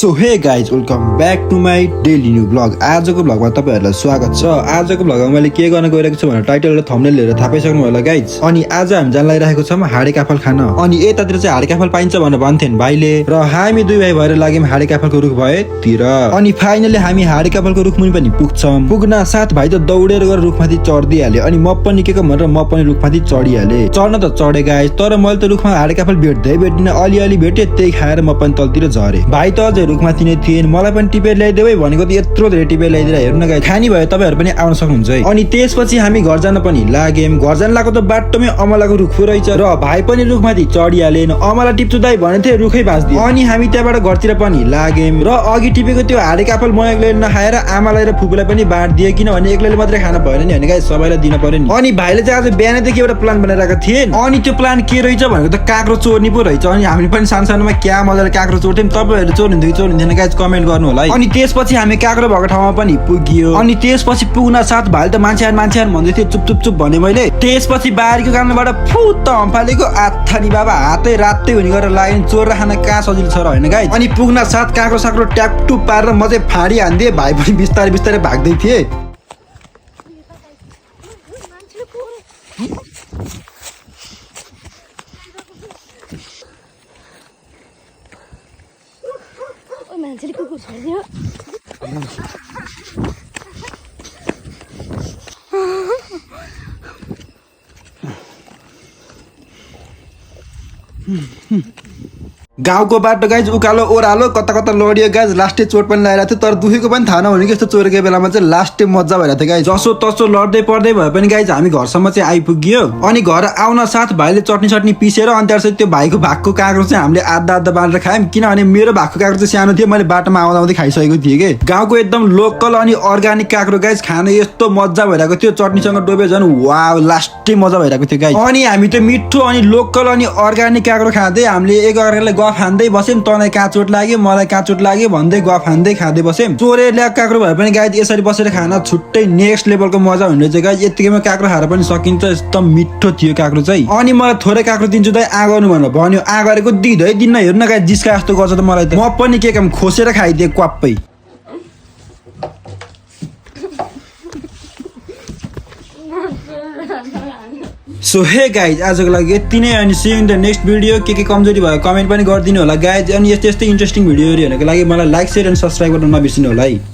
So hey guys welcome back to my daily new blog. आजको ब्लगमा तपाईँहरूलाई स्वागत छ। आजको ब्लगमा मैले के गर्न गइरहेको छु भनेर टाइटल र थम्बनेल लिएर थाहा पाइसक्नु होला गाइज। अनि आज हामी जान लागिरहेको छौँ हाडे काफल खान। अनि यतातिर चाहिँ हाडे काफल पाइन्छ भनेर भन्थेन भाइले, र हामी दुई भाइ भएर लाग्यौँ हाडे काफलको रुख भएतिर। अनि फाइनली हामी हाडे काफलको रुख मुनि पनि पुग्छौँ। पुग्न साथ भाइ त दौडेर गएर रुखमाथि चढिदिइहाल्यो। अनि म पनि के भनेर म पनि रुखमाथि चढिहालेँ। चढ्न त चढे गाइज, तर मैले त रुखमा हाडे काफल भेट्दिनँ, अलिअलि भेटेँ, त्यही खाएर म पनि तलतिर झरेँ। भाइ त अझै रुखमाथि नै थिएन। मलाई पनि टिपेर ल्याइदेऊ है भनेको त यत्रो धेरै टिपेर ल्याइदिएर हेर्नु गाइज। खानी भयो तपाईँहरू पनि आउन सक्नुहुन्छ है। अनि त्यसपछि हामी घर जान पनि लाग्यौँ। घर जान लागेको त बाटोमै अमलाको रुख रहेछ र भाइ पनि रुखमाथि चढिहालेन। अमला टिप्छु दाइ भने थियो, रुखै भाँच्दियो। अनि हामी त्यहाँबाट घरतिर पनि लाग्यौँ र अघि टिपेको त्यो हाडे काफल म एक्लैले नखाएर आमालाई र फुपूलाई पनि बाँडिदिएँ, किनभने एक्लैले मात्रै खान भएन नि होइन गाइज, सबैलाई दिन पर्यो नि। अनि भाइले चाहिँ आज बिहानदेखि एउटा प्लान बनाइरहेको थिएन। अनि त्यो प्लान के रहेछ भनेको त काँक्रो चोर्ने पो रहेछ। अनि हामी पनि सानो सानोमा क्या मजाले काँक्रो चोर्थ्यौँ। तपाईँहरू चोर्नुहुन्थ्यो कि चोर्नुहुन्थेन गाइज कमेन्ट गर्नु होला है। अनि त्यसपछि हामी काँक्रो भएको ठाउँमा पनि पुग्यो। अनि त्यसपछि पुग्न साथ भाइले त मान्छे भन्दै थियो, चुप चुप चुप भने मैले। त्यसपछि बारीको कारणबाट फुत्त हम्फालेको आत्थानी बाबा हातै रातै हुने गरेर लाग्यो। चोर खान कहाँ सजिलो छ र होइन गाइज। अनि पुग्न साथ काँक्रो साक्रो ट्यापटुप पारेर म चाहिँ फाडी हान्दिएँ। भाइ पनि बिस्तारै बिस्तारै भाग्दै थिए। मान्छेले कुकुर छोड्दियो। गाउँको बाटो गाइज उकालो ओह्रालो कता कता लडियो गाइज। लास्टै चोट पनि लगाइरहेको थियो, तर दुखेको पनि थाहा नहुने कि यस्तो चोरेको बेलामा चाहिँ लास्टै मजा भइरहेको थियो गाइज। जसो तसो लड्दै पर्दै भए पनि गाइज हामी घरसम्म चाहिँ आइपुग्यो। अनि घर आउन साथ भाइले चटनी पिसेर अनि त्यहाँबाट त्यो भाइको भागको काँक्रो चाहिँ हामीले आधा बाँडेर खायौँ, किनभने मेरो भागको काँक्रो चाहिँ सानो थियो, मैले बाटोमा आउँदै खाइसकेको थिएँ कि। गाउँको एकदम लोकल अनि अर्ग्यानिक काँक्रो गाइज खान यस्तो मजा भइरहेको थियो। चटनीसँग डोबे झन् वाउ लास्टै मजा भइरहेको थियो गाइज। अनि हामी त्यो मिठो अनि लोकल अनि अर्ग्यानिक काँक्रो खाँदै हामीले एकअर्कालाई गफ हान्दै बस्यौँ। तँलाई कहाँ चोट लाग्यो, मलाई कहाँ चोट लाग्यो भन्दै गफ हान्दै खाँदै बस्यौँ। चोरे ल्याएको काँक्रो भए पनि गाइज यसरी बसेर खान छुट्टै नेक्स्ट लेभलको मजा हुने चाहिँ गाइज। यतिकैमा काँक्रो खाएर पनि सकिन्छ, एकदम मिठो थियो काँक्रो चाहिँ। अनि मलाई थोरै काँक्रो दिन्छु दाइ आगर्नु भनेर भन्यो। आगरेको दिँदै दिन्न, हेर्नु गाइज जिस्का जस्तो गर्छ त मलाई त। म पनि के काम खोसेर खाइदिएँ क्वाप्पै। सो हे गाइज आजको लागि यति नै। अनि see in the next video. के कमजोरी भयो कमेन्ट पनि गरिदिनु होला गाइज। अनि यस्तै इन्ट्रेस्टिङ भिडियोहरू हेर्नको लागि मलाई लाइक सेयर एन्ड सब्सक्राइब गर्न नबिर्सिनु होला है।